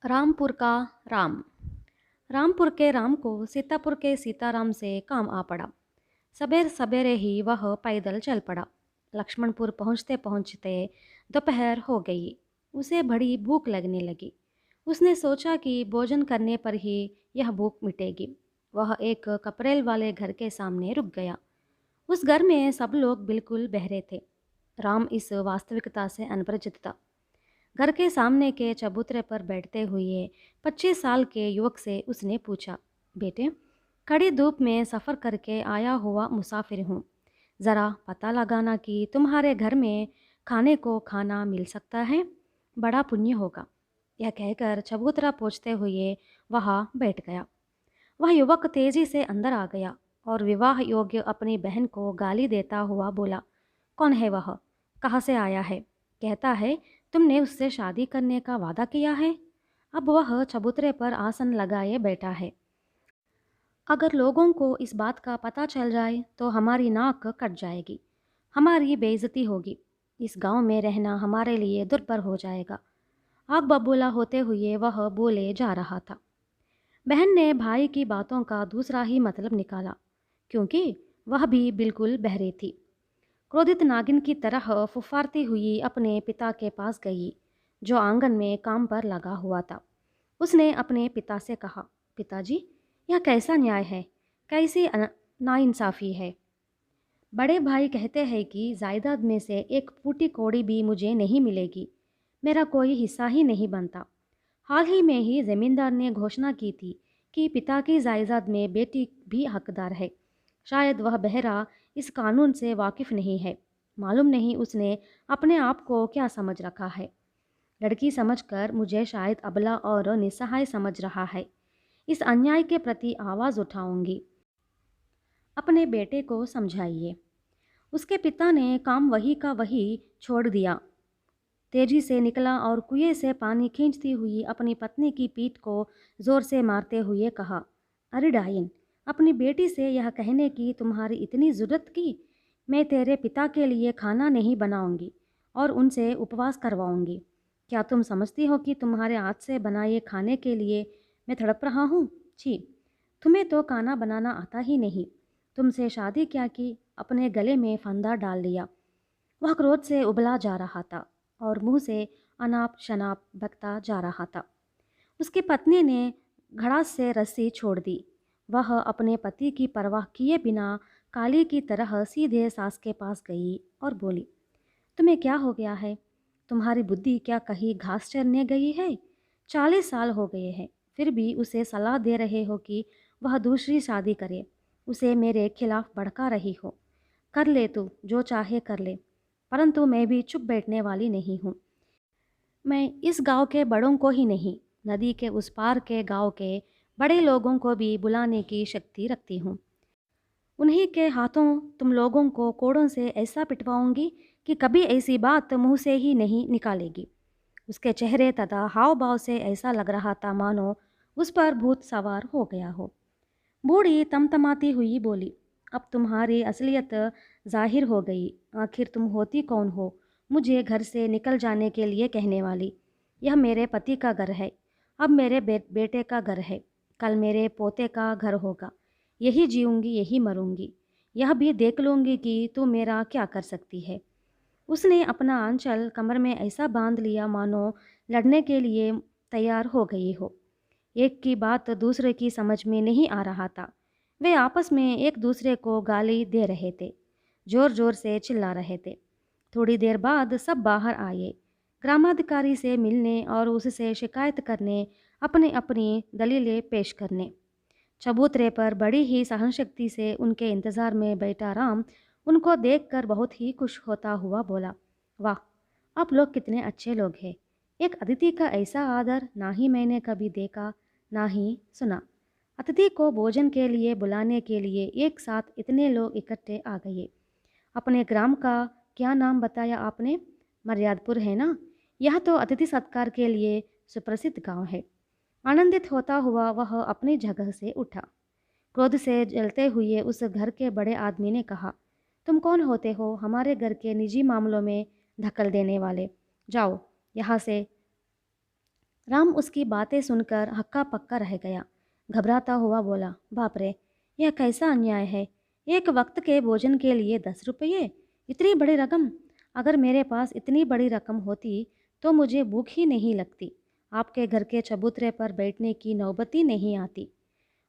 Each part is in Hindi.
रामपुर का राम। रामपुर के राम को सीतापुर के सीताराम से काम आ पड़ा। सबेर सवेरे ही वह पैदल चल पड़ा। लक्ष्मणपुर पहुँचते पहुँचते दोपहर हो गई। उसे बड़ी भूख लगने लगी। उसने सोचा कि भोजन करने पर ही यह भूख मिटेगी। वह एक कपड़ेल वाले घर के सामने रुक गया। उस घर में सब लोग बिल्कुल बहरे थे। राम इस वास्तविकता से अनपरिचित था। घर के सामने के चबूतरे पर बैठते हुए 25 साल के युवक से उसने पूछा, बेटे, कड़ी धूप में सफ़र करके आया हुआ मुसाफिर हूँ। ज़रा पता लगाना कि तुम्हारे घर में खाने को खाना मिल सकता है, बड़ा पुण्य होगा। यह कहकर चबूतरा पहुँचते हुए वहाँ बैठ गया। वह युवक तेजी से अंदर आ गया और विवाह योग्य अपनी बहन को गाली देता हुआ बोला, कौन है वह? कहाँ से आया है? कहता है तुमने उससे शादी करने का वादा किया है। अब वह चबूतरे पर आसन लगाए बैठा है। अगर लोगों को इस बात का पता चल जाए तो हमारी नाक कट जाएगी, हमारी बेइज्जती होगी। इस गांव में रहना हमारे लिए दुर्भर हो जाएगा। आग बबूला होते हुए वह बोले जा रहा था। बहन ने भाई की बातों का दूसरा ही मतलब निकाला, क्योंकि वह भी बिल्कुल बहरी थी। क्रोधित नागिन की तरह फुफारती हुई अपने पिता के पास गई, जो आंगन में काम पर लगा हुआ था। उसने अपने पिता से कहा, पिताजी, यह कैसा न्याय है? कैसी नाइंसाफ़ी है? बड़े भाई कहते हैं कि जायदाद में से एक फूटी कौड़ी भी मुझे नहीं मिलेगी। मेरा कोई हिस्सा ही नहीं बनता। हाल ही में ही ज़मींदार ने घोषणा की थी कि पिता की जायदाद में बेटी भी हकदार है। शायद वह बहरा इस कानून से वाकिफ़ नहीं है। मालूम नहीं उसने अपने आप को क्या समझ रखा है। लड़की समझकर मुझे शायद अबला और निस्सहाय समझ रहा है। इस अन्याय के प्रति आवाज़ उठाऊंगी। अपने बेटे को समझाइए। उसके पिता ने काम वही का वही छोड़ दिया। तेजी से निकला और कुएं से पानी खींचती हुई अपनी पत्नी की पीठ को जोर से मारते हुए कहा, अरे डाइन, अपनी बेटी से यह कहने की तुम्हारी इतनी ज़रूरत की? मैं तेरे पिता के लिए खाना नहीं बनाऊंगी और उनसे उपवास करवाऊंगी। क्या तुम समझती हो कि तुम्हारे हाथ से बनाए खाने के लिए मैं तड़प रहा हूँ? छी, तुम्हें तो खाना बनाना आता ही नहीं। तुमसे शादी क्या की, अपने गले में फंदा डाल लिया। वह क्रोध से उबला जा रहा था और मुंह से अनाप शनाप बकता जा रहा था। उसकी पत्नी ने घड़ास से रस्सी छोड़ दी। वह अपने पति की परवाह किए बिना काली की तरह सीधे सास के पास गई और बोली, तुम्हें क्या हो गया है? तुम्हारी बुद्धि क्या कहीं घास चरने गई है? 40 साल हो गए हैं, फिर भी उसे सलाह दे रहे हो कि वह दूसरी शादी करे। उसे मेरे खिलाफ भड़का रही हो। कर ले तू जो चाहे कर ले, परंतु मैं भी चुप बैठने वाली नहीं हूँ। मैं इस गांव के बड़ों को ही नहीं, नदी के उस पार के गांव के बड़े लोगों को भी बुलाने की शक्ति रखती हूँ। उन्हीं के हाथों तुम लोगों को कोड़ों से ऐसा पिटवाऊंगी कि कभी ऐसी बात मुंह से ही नहीं निकालेगी। उसके चेहरे तथा हाव भाव से ऐसा लग रहा था मानो उस पर भूत सवार हो गया हो। बूढ़ी तमतमाती हुई बोली, अब तुम्हारी असलियत जाहिर हो गई। आखिर तुम होती कौन हो मुझे घर से निकल जाने के लिए कहने वाली? यह मेरे पति का घर है, अब मेरे बेटे का घर है, कल मेरे पोते का घर होगा। यही जीऊँगी, यही मरूंगी। यह भी देख लूँगी कि तू मेरा क्या कर सकती है। उसने अपना आंचल कमर में ऐसा बांध लिया मानो लड़ने के लिए तैयार हो गई हो। एक की बात दूसरे की समझ में नहीं आ रहा था। वे आपस में एक दूसरे को गाली दे रहे थे, जोर जोर से चिल्ला रहे थे। थोड़ी देर बाद सब बाहर आए, ग्रामाधिकारी से मिलने और उससे शिकायत करने, अपनी अपनी दलीलें पेश करने। चबूतरे पर बड़ी ही सहनशक्ति से उनके इंतज़ार में बैठा राम उनको देखकर बहुत ही खुश होता हुआ बोला, वाह, आप लोग कितने अच्छे लोग हैं। एक अतिथि का ऐसा आदर ना ही मैंने कभी देखा, ना ही सुना। अतिथि को भोजन के लिए बुलाने के लिए एक साथ इतने लोग इकट्ठे आ गए। अपने ग्राम का क्या नाम बताया आपने? मर्यादपुर है ना? यह तो अतिथि सत्कार के लिए सुप्रसिद्ध गांव है। आनंदित होता हुआ वह अपनी जगह से उठा। क्रोध से जलते हुए उस घर के बड़े आदमी ने कहा, तुम कौन होते हो हमारे घर के निजी मामलों में दखल देने वाले? जाओ यहाँ से। राम उसकी बातें सुनकर हक्का पक्का रह गया। घबराता हुआ बोला, बाप रे, यह कैसा अन्याय है। एक वक्त के भोजन के लिए 10 रुपये, इतनी बड़ी रकम। अगर मेरे पास इतनी बड़ी रकम होती तो मुझे भूख ही नहीं लगती। आपके घर के चबूतरे पर बैठने की नौबत ही नहीं आती।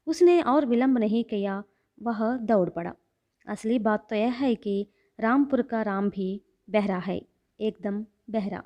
उसने और विलंब नहीं किया, वह दौड़ पड़ा। असली बात तो यह है कि रामपुर का राम भी बहरा है, एकदम बहरा।